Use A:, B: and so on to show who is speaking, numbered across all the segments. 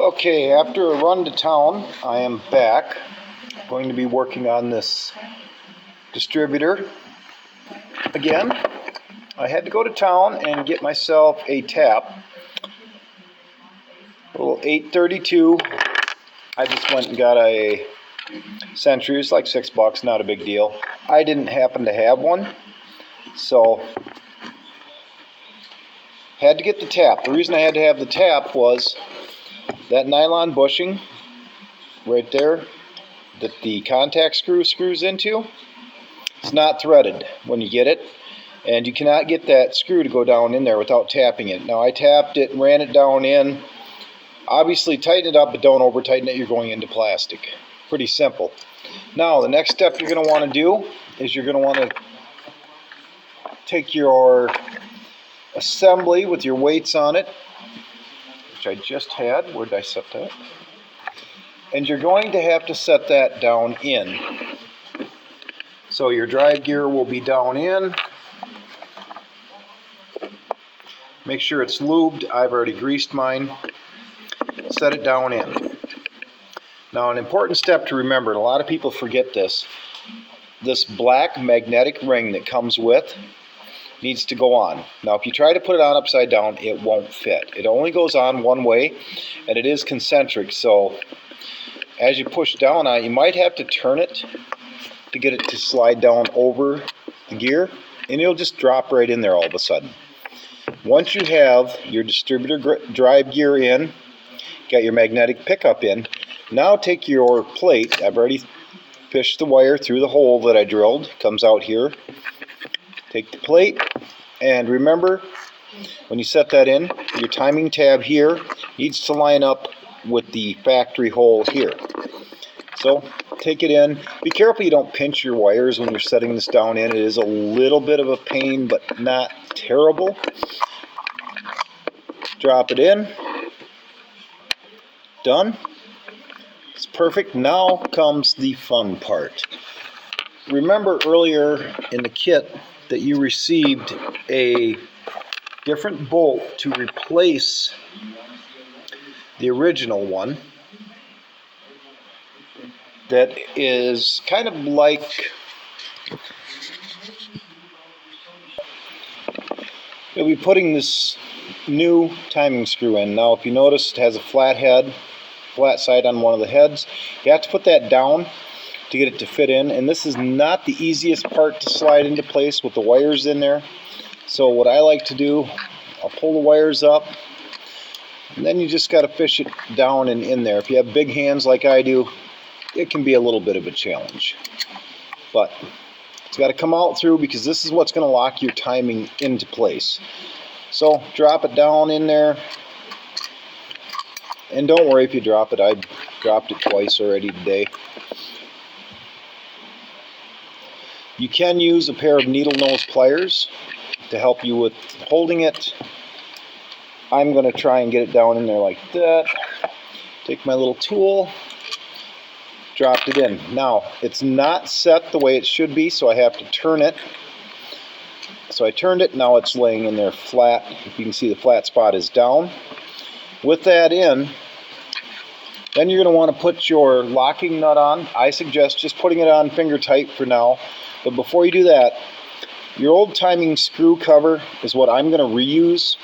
A: Okay, after a run to town, I am back. Going to be working on this distributor again. I had to go to town and get myself a tap. A little 832. I just went and got a Century. It's like $6, not a big deal. I didn't happen to have one, so had to get the tap. The reason I had to have the tap was that nylon bushing right there that the contact screw screws into, it's not threaded when you get it, and you cannot get that screw to go down in there without tapping it. Now I tapped it and ran it down in. Obviously tighten it up, but don't over tighten it, you're going into plastic. Pretty simple. Now the next step you're going to want to do is you're going to want to take your assembly with your weights on it, which I just had. Where did I set that? And you're going to have to set that down in. So your drive gear will be down in. Make sure it's lubed. I've already greased mine. Set it down in. Now an important step to remember, and a lot of people forget this black magnetic ring that comes with needs to go on. Now if you try to put it on upside down, it won't fit. It only goes on one way, and it is concentric, so as you push down on it, you might have to turn it to get it to slide down over the gear, and it'll just drop right in there all of a sudden. Once you have your distributor drive gear in, got your magnetic pickup in, now take your plate. I've already fished the wire through the hole that I drilled, comes out here. Take the plate, and remember, when you set that in, your timing tab here needs to line up with the factory hole here. So take it in. Be careful you don't pinch your wires when you're setting this down in. It is a little bit of a pain, but not terrible. Drop it in. Done. It's perfect. Now comes the fun part. Remember earlier in the kit that you received a different bolt to replace the original one that is kind of like, you'll be putting this new timing screw in. Now if you notice, it has a flat head, flat side on one of the heads. You have to put that down to get it to fit in, and this is not the easiest part to slide into place with the wires in there. So what I like to do, I'll pull the wires up, and then you just got to fish it down and in there. If you have big hands like I do, it can be a little bit of a challenge, but it's got to come out through, because this is what's going to lock your timing into place. So drop it down in there, and don't worry if you drop it. I dropped it twice already today. You can use a pair of needle nose pliers to help you with holding it. I'm going to try and get it down in there like that. Take my little tool, dropped it in. Now it's not set the way it should be, so I have to turn it. So I turned it, now it's laying in there flat. If you can see, the flat spot is down. With that in, then you're going to want to put your locking nut on. I suggest just putting it on finger tight for now. But before you do that, your old timing screw cover is what I'm going to reuse.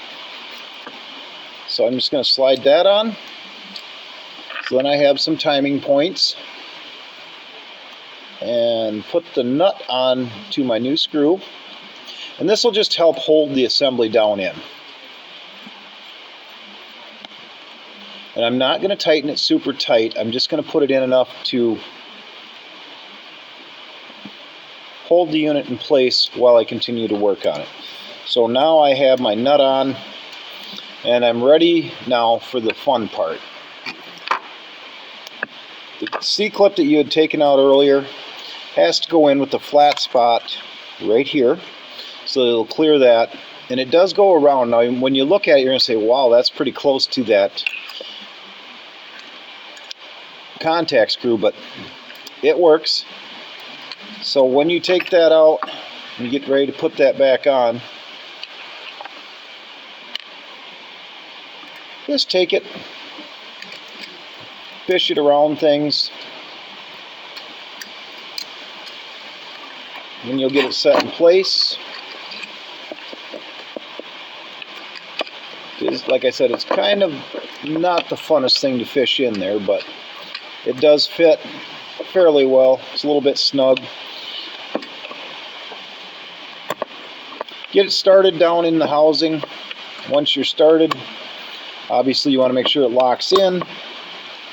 A: So I'm just going to slide that on. So then I have some timing points. And put the nut on to my new screw. And this will just help hold the assembly down in. And I'm not going to tighten it super tight. I'm just going to put it in enough to hold the unit in place while I continue to work on it. So now I have my nut on, and I'm ready now for the fun part. The C-clip that you had taken out earlier has to go in with the flat spot right here, so it'll clear that. And it does go around. Now when you look at it, you're going to say, wow, that's pretty close to that contact screw, but it works. So when you take that out and get ready to put that back on, just take it fish it around things, and you'll get it set in place. Like I said, it's kind of not the funnest thing to fish in there, but it does fit fairly well. It's a little bit snug. Get it started down in the housing. Once you're started, obviously you want to make sure it locks in.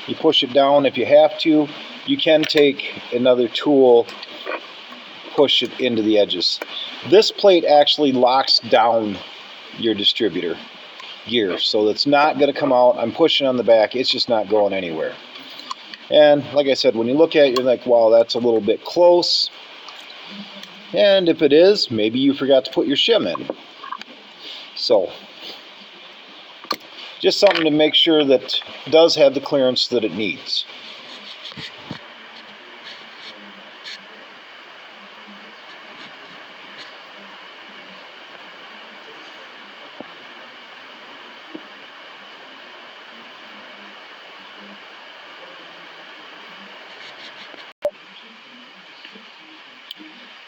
A: You push it down if you have to. You can take another tool, push it into the edges. This plate actually locks down your distributor gear, so it's not going to come out. I'm pushing on the back, it's just not going anywhere. And like I said, when you look at it, you're like, wow, that's a little bit close. And if it is, maybe you forgot to put your shim in. So just something to make sure that does have the clearance that it needs.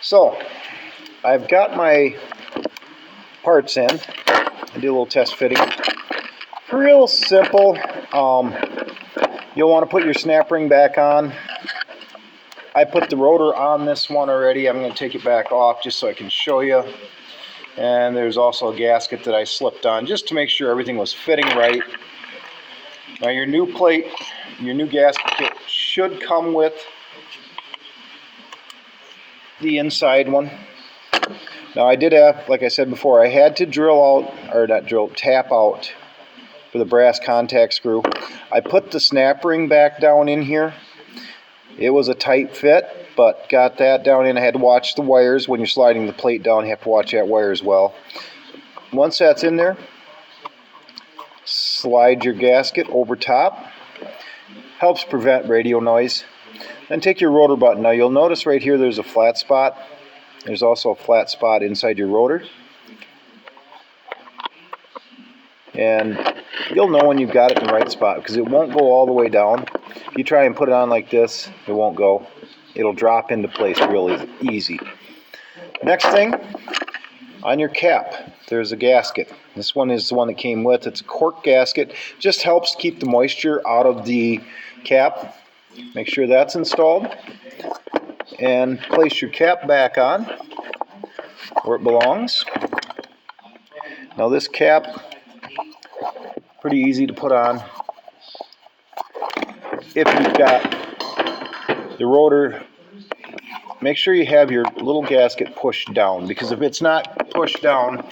A: So I've got my parts in. I do a little test fitting. Real simple. You'll want to put your snap ring back on. I put the rotor on this one already. I'm going to take it back off just so I can show you. And there's also a gasket that I slipped on just to make sure everything was fitting right. Now your new plate, your new gasket kit should come with the inside one. Now I did have, like I said before, I had to drill out, or not drill, tap out for the brass contact screw. I put the snap ring back down in here. It was a tight fit, but got that down in. I had to watch the wires. When you're sliding the plate down, you have to watch that wire as well. Once that's in there, slide your gasket over top. Helps prevent radio noise. Then take your rotor button. Now you'll notice right here there's a flat spot. There's also a flat spot inside your rotor. And you'll know when you've got it in the right spot because it won't go all the way down. If you try and put it on like this, it won't go. It'll drop into place really easy. Next thing, on your cap, there's a gasket. This one is the one that came with. It's a cork gasket. Just helps keep the moisture out of the cap. Make sure that's installed. And place your cap back on where it belongs. Now this cap, pretty easy to put on. If you've got the rotor, make sure you have your little gasket pushed down, because if it's not pushed down,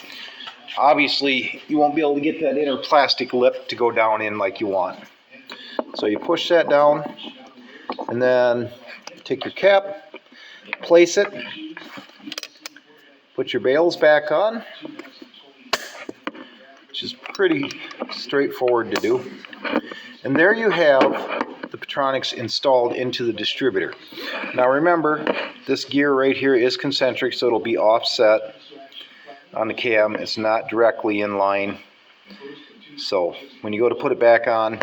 A: obviously you won't be able to get that inner plastic lip to go down in like you want. So you push that down, and then take your cap, place it, put your bails back on, which is pretty straightforward to do. And there you have the Petronix installed into the distributor. Now remember, this gear right here is concentric, so it'll be offset on the cam. It's not directly in line. So when you go to put it back on,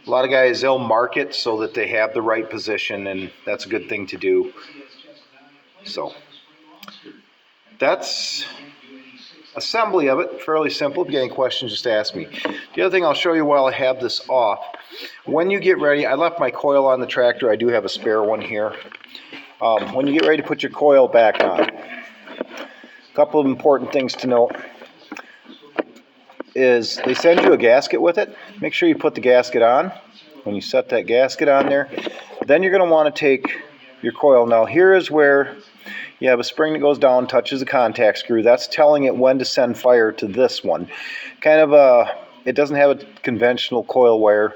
A: a lot of guys, they'll mark it so that they have the right position, and that's a good thing to do. So that's assembly of it. Fairly simple. If you have any questions, just ask me. The other thing I'll show you while I have this off, when you get ready, I left my coil on the tractor. I do have a spare one here. When you get ready to put your coil back on, a couple of important things to note is they send you a gasket with it. Make sure you put the gasket on. When you set that gasket on there, then you're going to want to take your coil. Now here is where you have a spring that goes down, touches the contact screw. That's telling it when to send fire to this one. Kind of it doesn't have a conventional coil wire.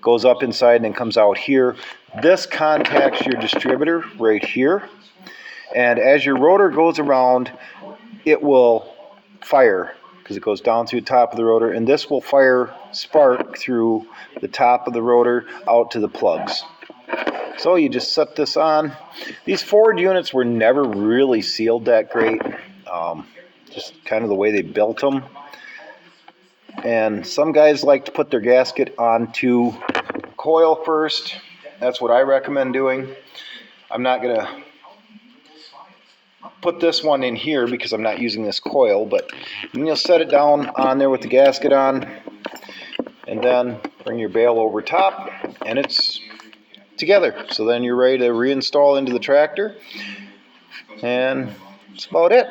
A: Goes up inside and then comes out here. This contacts your distributor right here. And as your rotor goes around, it will fire, because it goes down through the top of the rotor, and this will fire spark through the top of the rotor out to the plugs. So you just set this on. These Ford units were never really sealed that great, just kind of the way they built them. And some guys like to put their gasket onto coil first. That's what I recommend doing. I'm not going to put this one in here because I'm not using this coil, but then you'll set it down on there with the gasket on, and then bring your bail over top, and it's together. So then you're ready to reinstall into the tractor, and that's about it.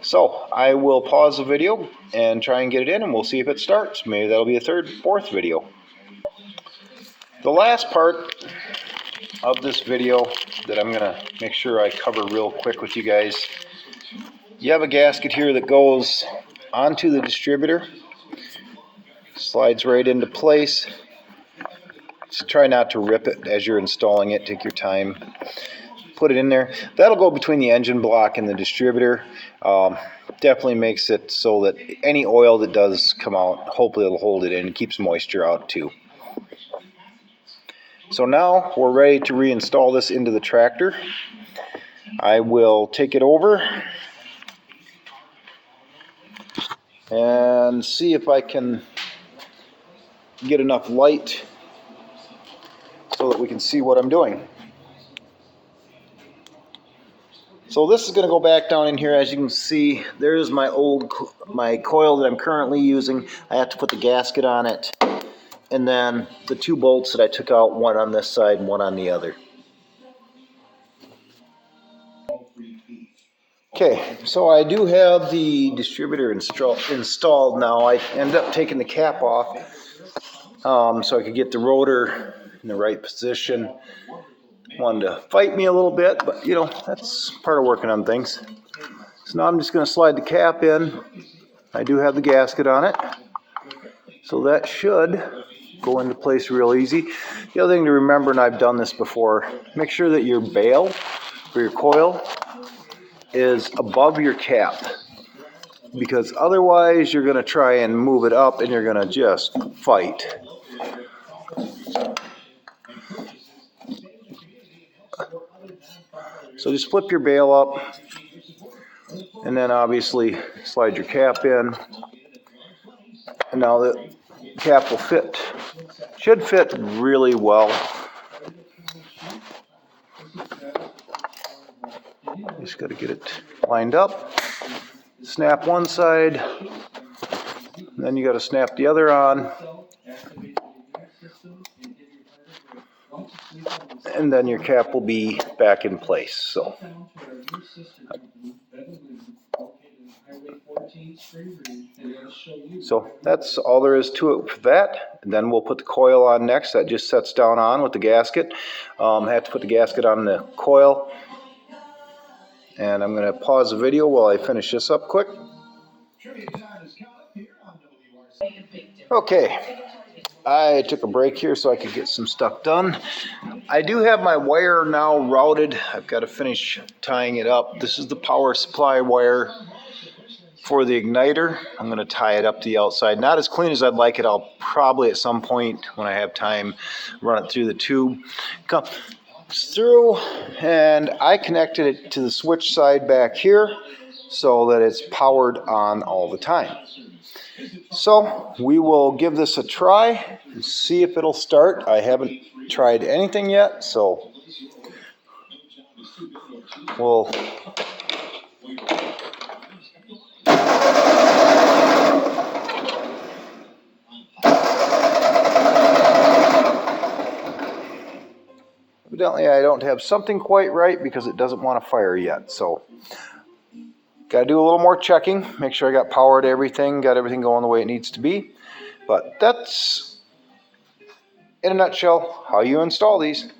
A: So I will pause the video and try and get it in, and we'll see if it starts. Maybe that'll be a third, fourth video. The last part of this video that I'm gonna make sure I cover real quick with you guys. You have a gasket here that goes onto the distributor, slides right into place. Just try not to rip it as you're installing it. Take your time, put it in there. That'll go between the engine block and the distributor. Definitely makes it so that any oil that does come out, hopefully it'll hold it in and keeps moisture out too. So now we're ready to reinstall this into the tractor. I will take it over and see if I can get enough light so that we can see what I'm doing. So this is going to go back down in here. As you can see, there's my coil that I'm currently using. I have to put the gasket on it, and then the two bolts that I took out, one on this side and one on the other. Okay, so I do have the distributor installed now. I ended up taking the cap off so I could get the rotor in the right position. Wanted to fight me a little bit, but you know, that's part of working on things. So now I'm just going to slide the cap in. I do have the gasket on it, so that should go into place real easy. The other thing to remember, and I've done this before, make sure that your bail for your coil is above your cap, because otherwise you're going to try and move it up and you're going to just fight. So just flip your bail up, and then obviously slide your cap in, and now the cap will fit. Should fit really well. Just got to get it lined up. Snap one side, then you got to snap the other on, and then your cap will be back in place. So that's all there is to it for that. And then we'll put the coil on next. That just sets down on with the gasket. I have to put the gasket on the coil. And I'm going to pause the video while I finish this up quick. Okay, I took a break here so I could get some stuff done. I do have my wire now routed. I've got to finish tying it up. This is the power supply wire for the igniter. I'm going to tie it up to the outside. Not as clean as I'd like it. I'll probably at some point when I have time run it through the tube. Comes through, and I connected it to the switch side back here so that it's powered on all the time. So we will give this a try and see if it'll start. I haven't tried anything yet, so we'll evidently I don't have something quite right because it doesn't want to fire yet. So got to do a little more checking, make sure I got power to everything, got everything going the way it needs to be. But that's, in a nutshell, how you install these.